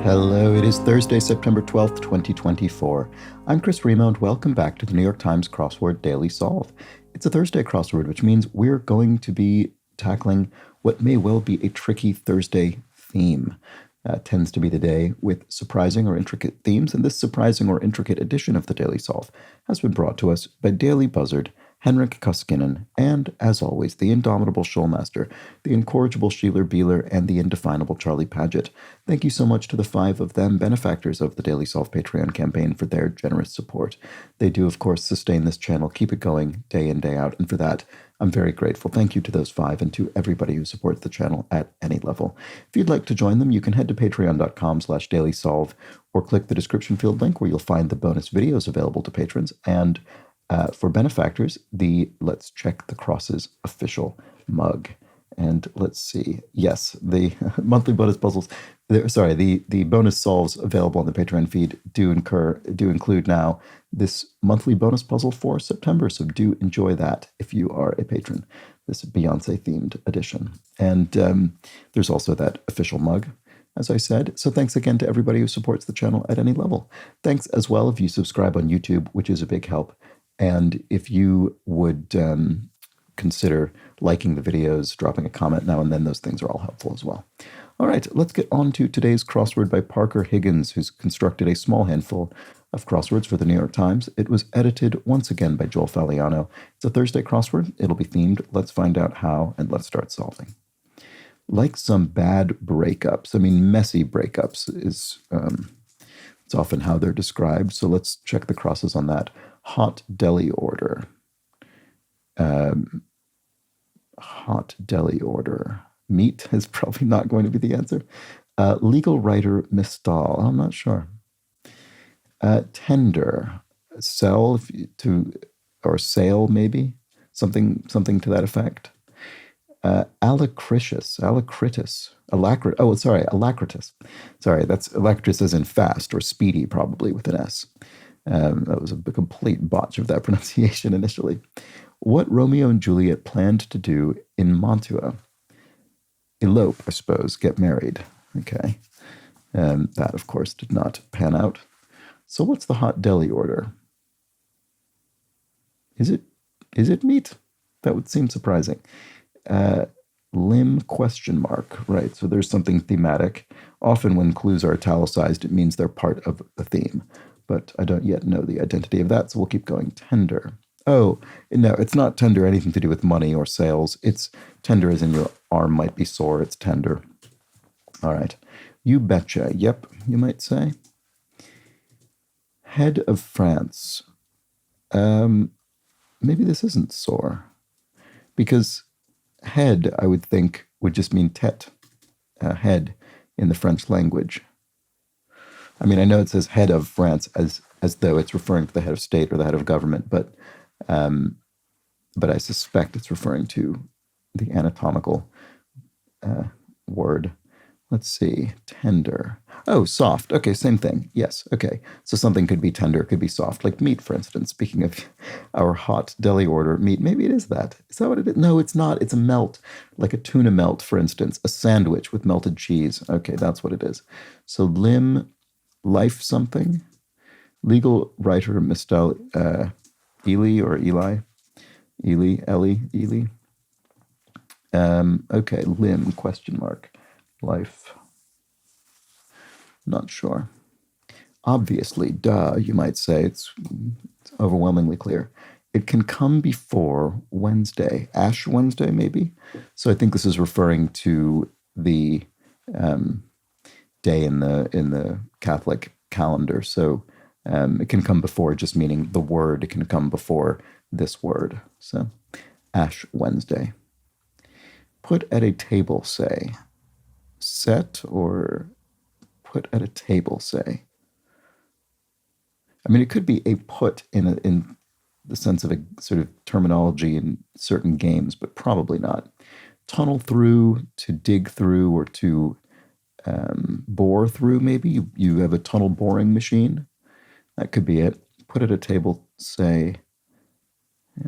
Hello, it is Thursday, September 12th, 2024. I'm Chris Remo, and welcome back to the New York Times Crossword Daily Solve. It's a Thursday crossword, which means we're going to be tackling what may well be a tricky Thursday theme. Tends to be the day with surprising or intricate themes, and this surprising or intricate edition of the Daily Solve has been brought to us by Daily Buzzard, Henrik Koskinen, and, as always, the indomitable Shoalmaster, the incorrigible Sheeler Beeler, and the indefinable Charlie Paget. Thank you so much to the 5 of them, benefactors of the Daily Solve Patreon campaign, for their generous support. They do, of course, sustain this channel, keep it going day in, day out, and for that, I'm very grateful. Thank you to those 5 and to everybody who supports the channel at any level. If you'd like to join them, you can head to patreon.com/dailysolve or click the description field link where you'll find the bonus videos available to patrons. And for benefactors, the Let's Check the Crosses official mug. And let's see. Yes, the monthly bonus puzzles. The bonus solves available on the Patreon feed do include now this monthly bonus puzzle for September. So do enjoy that if you are a patron. This Beyonce themed edition. And there's also that official mug, as I said. So thanks again to everybody who supports the channel at any level. Thanks as well if you subscribe on YouTube, which is a big help. And if you would consider liking the videos, dropping a comment now and then, those things are all helpful as well. All right, let's get on to today's crossword by Parker Higgins, who's constructed a small handful of crosswords for the New York Times. It was edited once again by Joel Faliano. It's a Thursday crossword. It'll be themed. Let's find out how, and let's start solving. Like some bad breakups, messy breakups is it's often how they're described. So let's check the crosses on that. Hot deli order. Hot deli order. Meat is probably not going to be the answer. Legal writer misstall. I'm not sure. Tender. Sell or sale maybe. Something to that effect. Alacritus. Alacritus. Sorry, that's alacritus as in fast or speedy, probably with an S. That was a complete botch of that pronunciation initially. What Romeo and Juliet planned to do in Mantua. Elope, I suppose, get married. Okay. That, of course, did not pan out. So what's the hot deli order? Is it meat? That would seem surprising. Limb ? Right, so there's something thematic. Often when clues are italicized, it means they're part of the theme. But I don't yet know the identity of that, so we'll keep going. Tender. Oh, no, it's not tender, anything to do with money or sales. It's tender as in your arm might be sore. It's tender. All right. You betcha. Yep, you might say. Head of France. Maybe this isn't sore. Because head, I would think, would just mean tête, head, in the French language. I know it says head of France as though it's referring to the head of state or the head of government, but I suspect it's referring to the anatomical word. Let's see. Tender. Oh, soft. Okay, same thing. Yes. Okay. So something could be tender, could be soft, like meat, for instance. Speaking of our hot deli order, meat, maybe it is that. Is that what it is? No, it's not. It's a melt, like a tuna melt, for instance. A sandwich with melted cheese. Okay, that's what it is. So limb, life something. Legal writer misstyle Ely or Eli. Ely. Okay, limb, ? Life. Not sure. Obviously, duh, you might say. It's overwhelmingly clear. It can come before Wednesday. Ash Wednesday, maybe? So I think this is referring to the day in the Catholic calendar. So it can come before, just meaning the word can come before this word. So Ash Wednesday. Put at a table, say. Set or put at a table, say. It could be a put in the sense of a sort of terminology in certain games, but probably not. Tunnel through, to dig through, or to bore through, maybe. You have a tunnel boring machine. That could be it. Put at a table, say.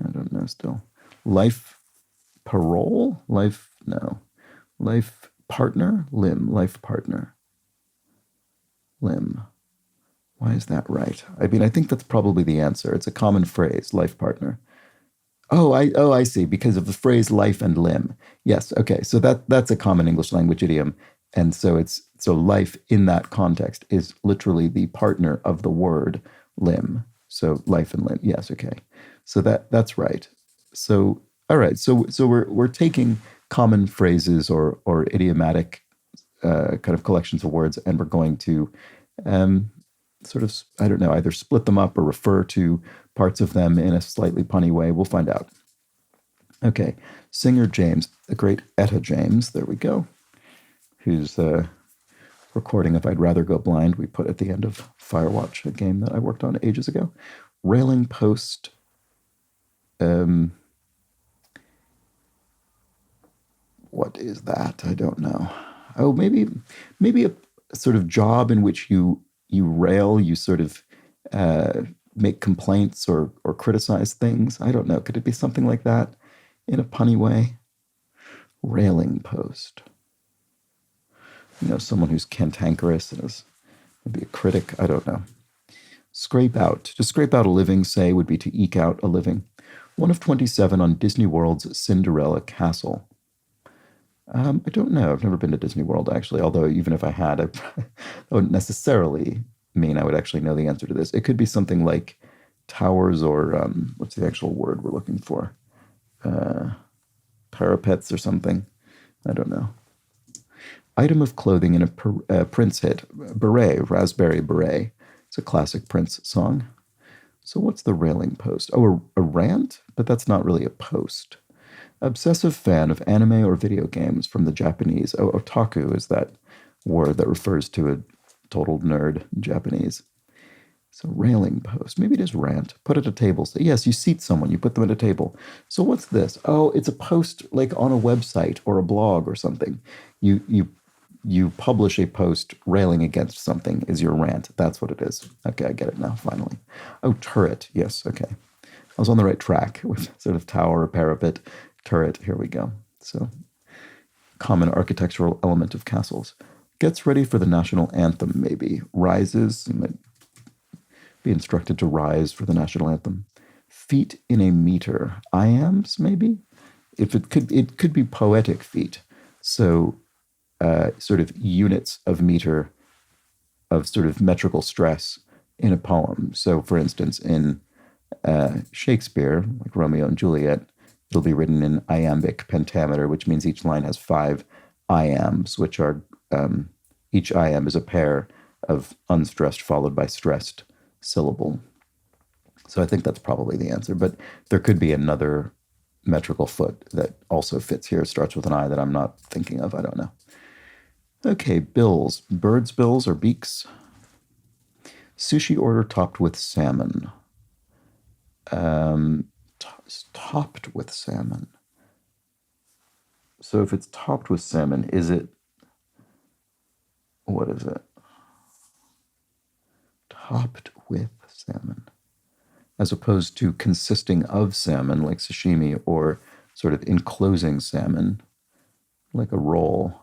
I don't know still. Life parole? Life, no. Life partner? Limb, life partner. limb. Why is that right? I mean, I think that's probably the answer. It's a common phrase, life partner. I see. Because of the phrase life and limb. Yes. Okay. So that's a common English language idiom, and so life in that context is literally the partner of the word limb. So life and limb. Yes. Okay. So that's right. So all right. So we're taking common phrases or idiomatic kind of collections of words, and we're going to um, sort of, I don't know, either split them up or refer to parts of them in a slightly punny way. We'll find out. Okay, singer James, the great Etta James, there we go, whose recording of I'd Rather Go Blind we put at the end of Firewatch, a game that I worked on ages ago. Railing Post, what is that? I don't know. Oh, maybe a sort of job in which you rail, you sort of make complaints or criticize things. I don't know. Could it be something like that in a punny way? Railing post. You know, someone who's cantankerous and is maybe a critic. I don't know. Scrape out. To scrape out a living, say, would be to eke out a living. One of 27 on Disney World's Cinderella Castle. I don't know. I've never been to Disney World, actually, although even if I had, that wouldn't necessarily mean I would actually know the answer to this. It could be something like towers or what's the actual word we're looking for? Parapets or something. I don't know. Item of clothing in a Prince hit. Beret, Raspberry Beret. It's a classic Prince song. So what's the railing post? Oh, a rant? But that's not really a post. Obsessive fan of anime or video games from the Japanese. Oh, otaku is that word that refers to a total nerd in Japanese. So railing post. Maybe it is rant. Put at a table. So yes, you seat someone, you put them at a table. So what's this? Oh, it's a post like on a website or a blog or something. You publish a post railing against something is your rant. That's what it is. Okay, I get it now, finally. Oh, turret. Yes, okay. I was on the right track with sort of tower, parapet, turret. Here we go. So, common architectural element of castles. Gets ready for the national anthem, maybe. Rises. You might be instructed to rise for the national anthem. Feet in a meter. Iambs, maybe? If it could be poetic feet. So, sort of units of meter of sort of metrical stress in a poem. So, for instance, in Shakespeare, like Romeo and Juliet, it'll be written in iambic pentameter, which means each line has 5 iambs, which are each iamb is a pair of unstressed followed by stressed syllable. So I think that's probably the answer. But there could be another metrical foot that also fits here, starts with an I that I'm not thinking of. I don't know. Okay, bills. Birds' bills or beaks. Sushi order topped with salmon. Topped with salmon. So if it's topped with salmon, is it, what is it? Topped with salmon. As opposed to consisting of salmon, like sashimi, or sort of enclosing salmon, like a roll.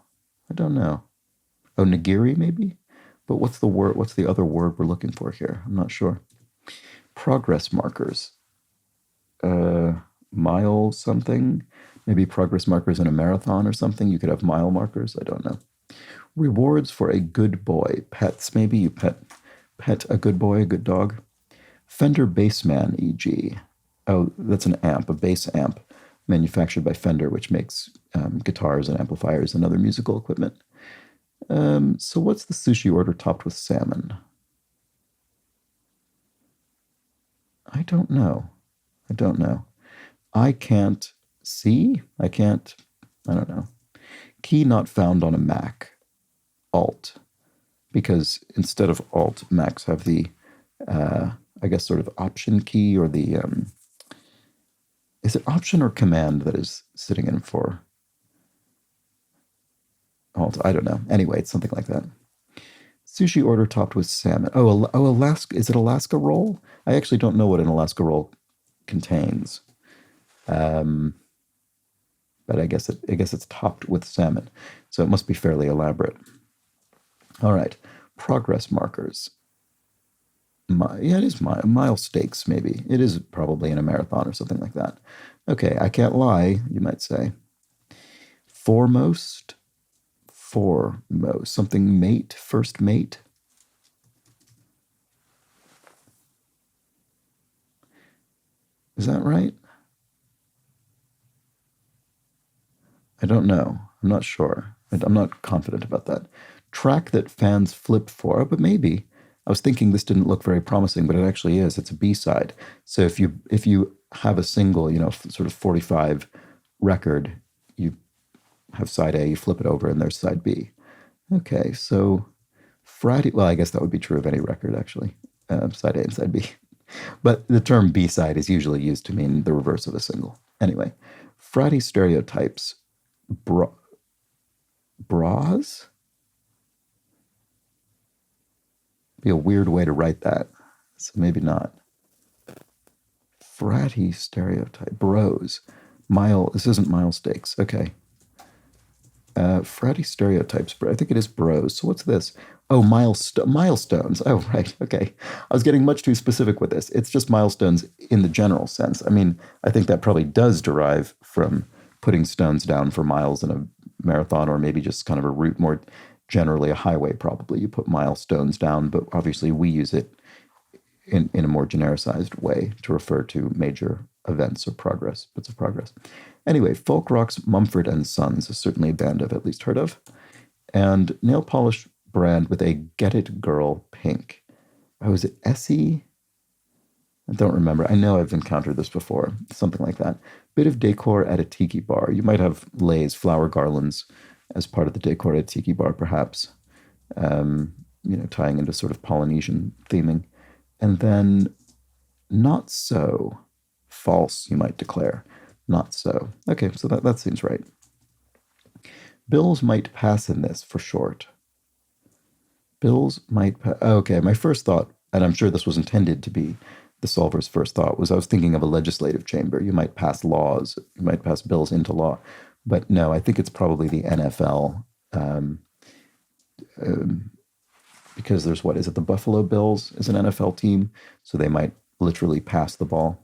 I don't know. Oh, nigiri, maybe? But what's the word? What's the other word we're looking for here? I'm not sure. Progress markers. Mile something. Maybe progress markers in a marathon or something. You could have mile markers. I don't know. Rewards for a good boy. Pets, maybe you pet a good boy, a good dog. Fender Bassman, e.g. Oh, that's an amp, a bass amp, manufactured by Fender, which makes guitars and amplifiers and other musical equipment. So what's the sushi order topped with salmon? I don't know. I don't know. I can't see. I don't know. Key not found on a Mac. Alt. Because instead of Alt, Macs have the, I guess, sort of Option key or the, is it Option or Command that is sitting in for Alt? I don't know. Anyway, it's something like that. Sushi order topped with salmon. Oh, Alaska. Is it Alaska roll? I actually don't know what an Alaska roll contains. But I guess it's topped with salmon. So it must be fairly elaborate. All right. Progress markers. Yeah, it is mile stakes, maybe. It is probably in a marathon or something like that. Okay, I can't lie, you might say. Foremost, foremost. Something mate, first mate. Is that right? I don't know. I'm not sure. I'm not confident about that. Track that fans flip for, oh, but maybe. I was thinking this didn't look very promising, but it actually is. It's a B-side. So if you have a single, sort of 45 record, you have side A, you flip it over, and there's side B. Okay, so Friday. Well, I guess that would be true of any record, actually. Side A and side B. But the term B-side is usually used to mean the reverse of a single. Anyway, Friday stereotypes. Bra- bras? Be a weird way to write that. So maybe not. Fratty stereotype. Bros. This isn't mile stakes. Okay. Fratty stereotypes. I think it is bros. So what's this? Oh, milestones. Oh, right. Okay. I was getting much too specific with this. It's just milestones in the general sense. I mean, I think that probably does derive from putting stones down for miles in a marathon, or maybe just kind of a route, more generally a highway, probably. You put milestones down, but obviously we use it in a more genericized way to refer to major events or bits of progress. Anyway, folk rock's Mumford and Sons is certainly a band I've at least heard of. And nail polish brand with a Get It Girl pink. Oh, is it Essie? I don't remember. I know I've encountered this before. Something like that. Bit of decor at a tiki bar. You might have leis, flower garlands, as part of the decor at a tiki bar, perhaps. Tying into sort of Polynesian theming. And then not so. False, you might declare. Not so. Okay, so that seems right. Bills might pass in this for short. Bills might pass. Okay, my first thought, and I'm sure this was intended to be the solver's first thought, was I was thinking of a legislative chamber. You might pass laws, you might pass bills into law. But no, I think it's probably the NFL. Because there's what is it? The Buffalo Bills is an NFL team, so they might literally pass the ball.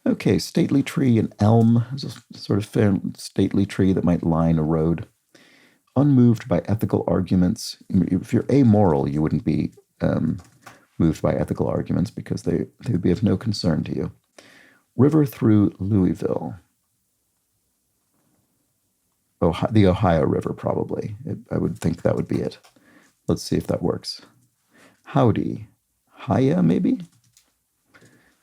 Okay, stately tree and elm is a sort of fair stately tree that might line a road. Unmoved by ethical arguments. If you're amoral, you wouldn't be moved by ethical arguments because they would be of no concern to you. River through Louisville. The Ohio River, probably. I would think that would be it. Let's see if that works. Howdy. Hiya, maybe?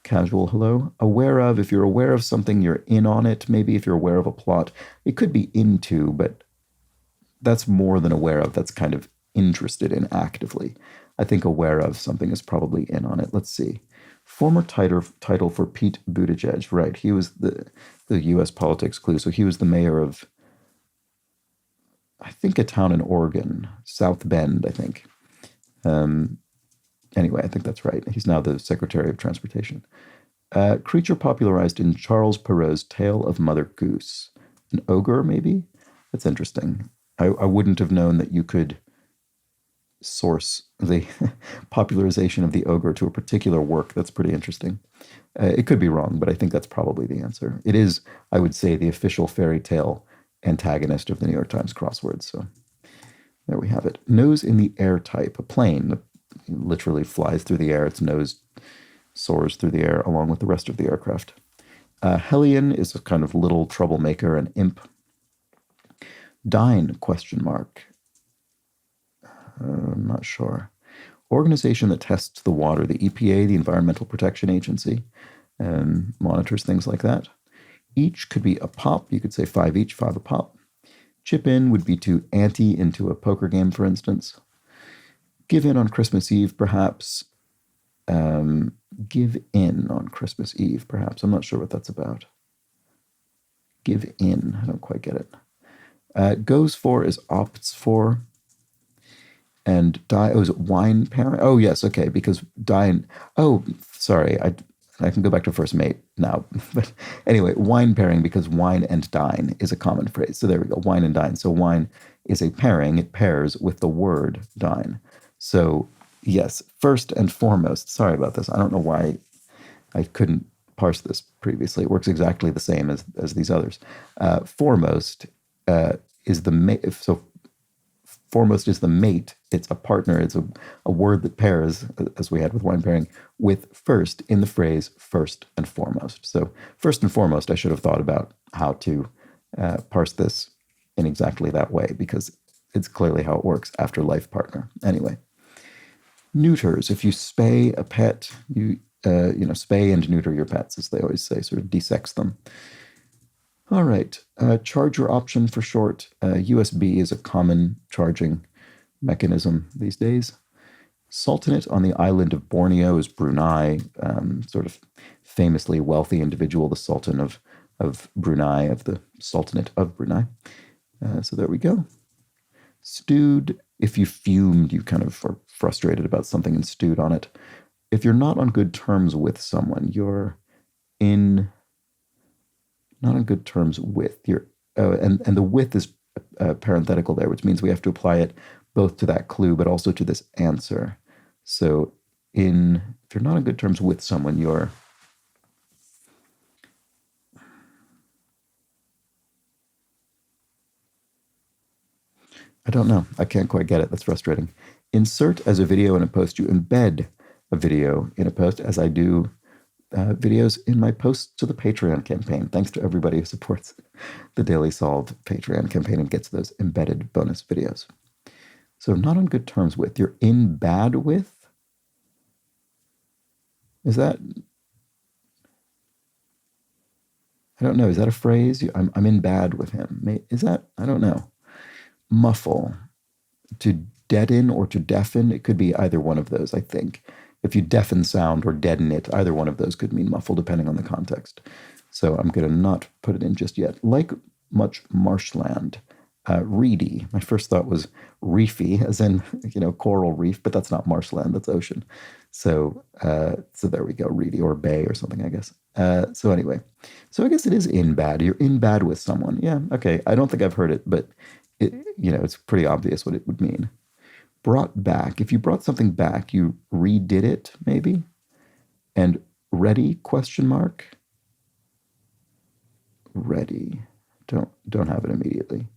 Casual hello. Aware of, if you're aware of something, you're in on it. Maybe if you're aware of a plot. It could be into, but that's more than aware of. That's kind of interested in actively. I think aware of something is probably in on it. Let's see. Former title for Pete Buttigieg. Right. He was the U.S. politics clue. So he was the mayor of, I think, a town in Oregon, South Bend, I think. Anyway, I think that's right. He's now the Secretary of Transportation. Creature popularized in Charles Perrault's Tale of Mother Goose. An ogre, maybe? That's interesting. I wouldn't have known that you could source the popularization of the ogre to a particular work. That's pretty interesting. It could be wrong, but I think that's probably the answer. It is, I would say, the official fairy tale antagonist of the New York Times crossword. So there we have it. Nose in the air type. A plane that literally flies through the air. Its nose soars through the air along with the rest of the aircraft. Hellion is a kind of little troublemaker, an imp. Dine, question mark. I'm not sure. Organization that tests the water, the EPA, the Environmental Protection Agency, monitors things like that. Each could be a pop. You could say 5 each, 5 a pop. Chip in would be to ante into a poker game, for instance. Give in on Christmas Eve, perhaps. Give in on Christmas Eve, perhaps. I'm not sure what that's about. Give in. I don't quite get it. Goes for is opts for. And is it wine pairing? Oh, yes, okay, because dine. Oh, sorry, I can go back to first mate now. But anyway, wine pairing, because wine and dine is a common phrase. So there we go, wine and dine. So wine is a pairing. It pairs with the word dine. So, yes, first and foremost, sorry about this. I don't know why I couldn't parse this previously. It works exactly the same as these others. Foremost is the mate. So foremost is the mate. It's a partner. It's a word that pairs, as we had with wine pairing, with first in the phrase first and foremost. So first and foremost, I should have thought about how to parse this in exactly that way, because it's clearly how it works after life partner. Anyway, neuters. If you spay a pet, you spay and neuter your pets, as they always say, sort of desex them. All right, charger option for short. USB is a common charging mechanism these days. Sultanate on the island of Borneo is Brunei, sort of famously wealthy individual, the Sultan of Brunei, of the Sultanate of Brunei. So there we go. Stewed, if you fumed, you kind of are frustrated about something and stewed on it. If you're not on good terms with someone, you're not on good terms with. And the with is parenthetical there, which means we have to apply it both to that clue, but also to this answer. So if you're not on good terms with someone, you're I don't know. I can't quite get it. That's frustrating. Insert as a video in a post. You embed a video in a post, as I do videos in my posts to the Patreon campaign. Thanks to everybody who supports the Daily Solve Patreon campaign and gets those embedded bonus videos. So not on good terms with. You're in bad with? Is that... I don't know. Is that a phrase? I'm in bad with him. Is that... I don't know. Muffle. To deaden or to deafen. It could be either one of those, I think. If you deafen sound or deaden it, either one of those could mean muffle, depending on the context. So I'm going to not put it in just yet. Like much marshland. Reedy. My first thought was reefy, as in, coral reef, but that's not marshland, that's ocean. So there we go, reedy, or bay or something, I guess. So anyway, so I guess it is in bad. You're in bad with someone. Yeah, okay. I don't think I've heard it, but it's pretty obvious what it would mean. Brought back. If you brought something back, you redid it, maybe. And ready, question mark. Ready. Don't have it immediately.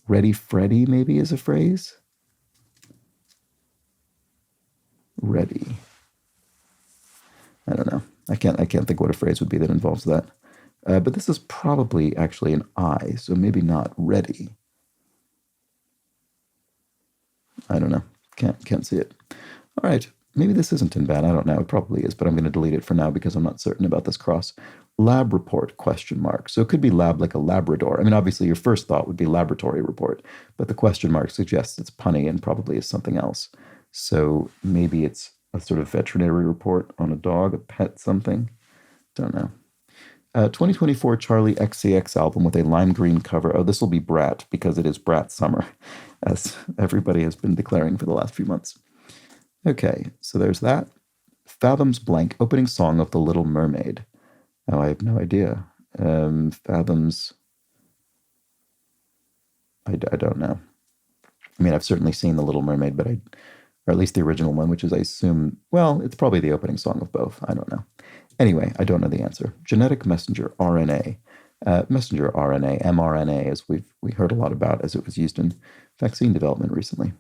Ready Freddy, maybe, is a phrase. Ready. I don't know. I can't think what a phrase would be that involves that. But this is probably actually an I, so maybe not ready. I don't know. Can't see it. All right. Maybe this isn't in bad. I don't know. It probably is, but I'm going to delete it for now because I'm not certain about this cross. Lab report, question mark. So it could be lab like a Labrador. I mean, obviously, your first thought would be laboratory report, but the question mark suggests it's punny and probably is something else. So maybe it's a sort of veterinary report on a dog, a pet something. Don't know. 2024 Charlie XCX album with a lime green cover. Oh, this will be Brat because it is Brat summer, as everybody has been declaring for the last few months. Okay, so there's that. Fathoms blank, opening song of The Little Mermaid. Oh, I have no idea. Fathoms. I don't know. I mean, I've certainly seen The Little Mermaid, or at least the original one, which is, I assume, well, it's probably the opening song of both. I don't know. Anyway, I don't know the answer. Genetic messenger, RNA. Messenger RNA, mRNA, as we heard a lot about as it was used in vaccine development recently.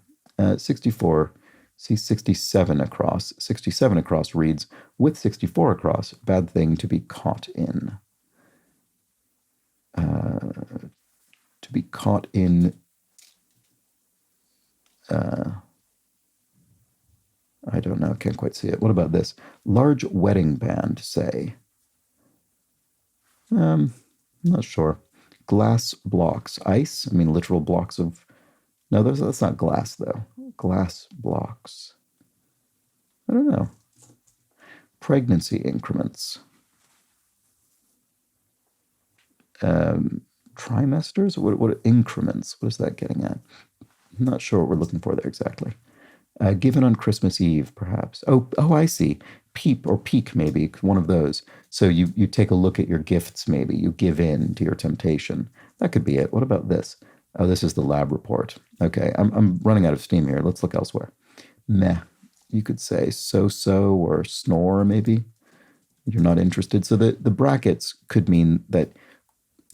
64, see 67 across. 67 across reads, with 64 across, bad thing to be caught in. To be caught in... I don't know. Can't quite see it. What about this? Large wedding band, say. I'm not sure. Glass blocks. Ice? I mean, literal blocks of... No, that's not glass, though. Glass blocks. I don't know. Pregnancy increments. Trimesters? What increments? What is that getting at? I'm not sure what we're looking for there exactly. Given on Christmas Eve, perhaps. Oh, I see. peep or peek, maybe one of those. So you take a look at your gifts, maybe you give in to your temptation. That could be it. What about this? Oh, this is the lab report. Okay, I'm running out of steam here. Let's look elsewhere. Meh. You could say so or snore, maybe. You're not interested. So the brackets could mean that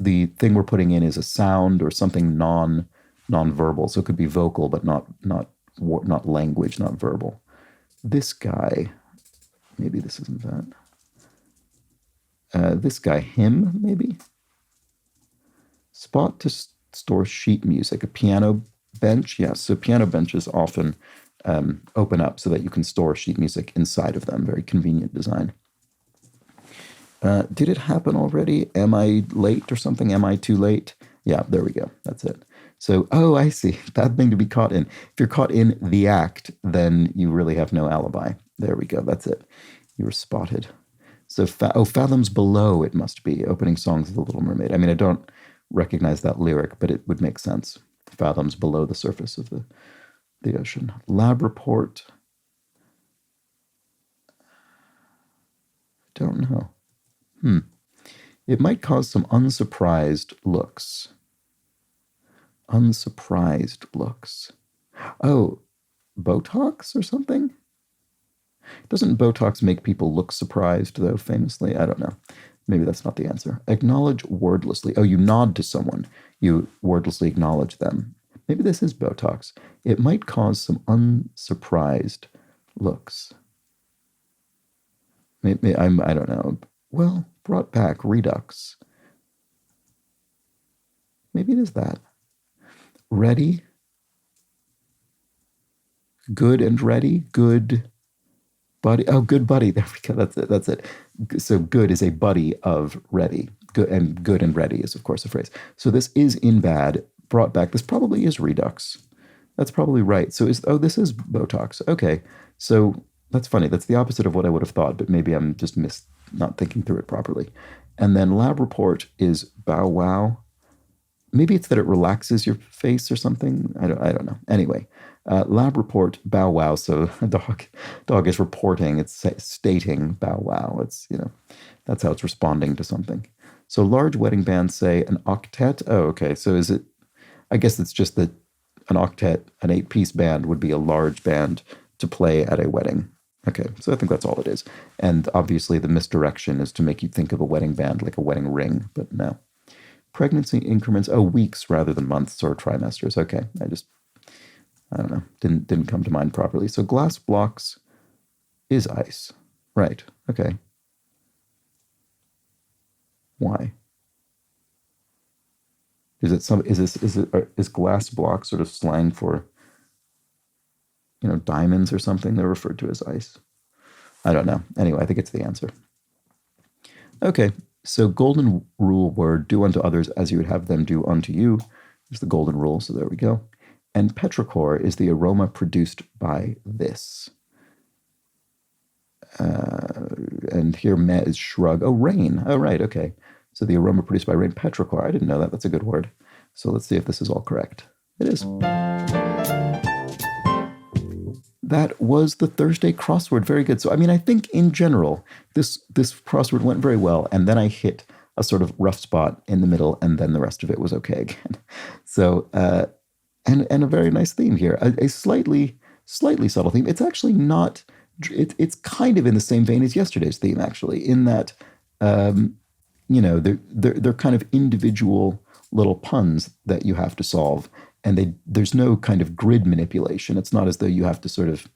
the thing we're putting in is a sound or something non-verbal. So it could be vocal, but not language, not verbal. This guy, maybe this isn't that. This guy, him, maybe. Spot to store sheet music, a piano bench. Yes, so piano benches often open up so that you can store sheet music inside of them. Very convenient design. Did it happen already? Am I late or something? Am I too late? Yeah, there we go. That's it. So, oh, I see. Bad thing to be caught in. If you're caught in the act, then you really have no alibi. There we go. That's it. You were spotted. So, fathoms below it must be. Opening songs of The Little Mermaid. I mean, I don't recognize that lyric, but it would make sense. Fathoms below the surface of the ocean. Lab report. Don't know. It might cause some unsurprised looks. Unsurprised looks. Oh, Botox or something? Doesn't Botox make people look surprised, though, famously? I don't know. Maybe that's not the answer. Acknowledge wordlessly. Oh, you nod to someone. You wordlessly acknowledge them. Maybe this is Botox. It might cause some unsurprised looks. Maybe I don't know. Well, brought back, redux. Maybe it is that. Ready. Good and ready. Good buddy. Oh, good buddy. There we go. That's it. So good is a buddy of ready. Good and ready is, of course, a phrase. So this is in bad, brought back. This probably is redux. That's probably right. So this is Botox. Okay. So that's funny. That's the opposite of what I would have thought, but maybe I'm just not thinking through it properly. And then lab report is bow wow. Maybe it's that it relaxes your face or something. I don't know. Anyway, lab report bow wow. So a dog is reporting. It's stating bow wow. It's that's how it's responding to something. So large wedding band, say an octet. Oh, okay. So is it? I guess it's just that an octet, an 8-piece band, would be a large band to play at a wedding. Okay, so I think that's all it is. And obviously the misdirection is to make you think of a wedding band like a wedding ring, but no. Pregnancy increments, weeks rather than months or trimesters. Okay, I don't know, didn't come to mind properly. So glass blocks is ice. Right, okay. Why? Is glass block sort of slang for diamonds or something? They're referred to as ice. I don't know. Anyway, I think it's the answer. Okay, so golden rule word, do unto others as you would have them do unto you, is the golden rule, so there we go. And petrichor is the aroma produced by this. And here me is shrug. Oh, rain. Oh, right, okay. So the aroma produced by rain, petrichor. I didn't know that. That's a good word. So let's see if this is all correct. It is. That was the Thursday crossword. Very good. So, I mean, I think in general, this crossword went very well. And then I hit a sort of rough spot in the middle, and then the rest of it was okay again. So, and a very nice theme here. A slightly subtle theme. It's actually not, it's kind of in the same vein as yesterday's theme, actually, in that, they're kind of individual little puns that you have to solve. And there's no kind of grid manipulation. It's not as though you have to sort of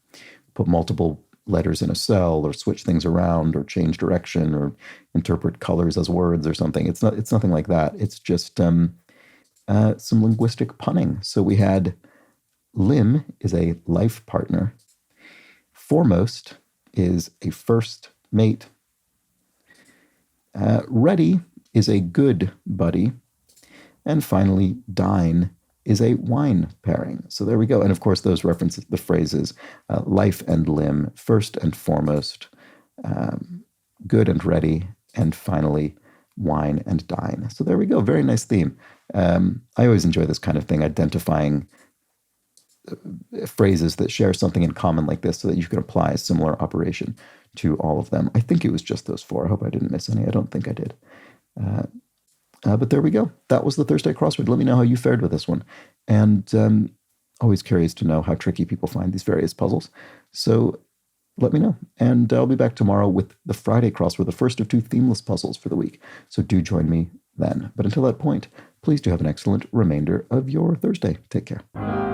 put multiple letters in a cell or switch things around or change direction or interpret colors as words or something. It's nothing like that. It's just some linguistic punning. So we had limb is a life partner. Foremost is a first mate. Ready is a good buddy. And finally, dine is a wine pairing. So there we go. And of course, those references, the phrases, life and limb, first and foremost, good and ready, and finally, wine and dine. So there we go. Very nice theme. I always enjoy this kind of thing, identifying phrases that share something in common like this so that you can apply a similar operation to all of them. I think it was just those four. I hope I didn't miss any. I don't think I did. But there we go. That was the Thursday crossword. Let me know how you fared with this one. And always curious to know how tricky people find these various puzzles. So let me know. And I'll be back tomorrow with the Friday crossword, the first of two themeless puzzles for the week. So do join me then. But until that point, please do have an excellent remainder of your Thursday. Take care.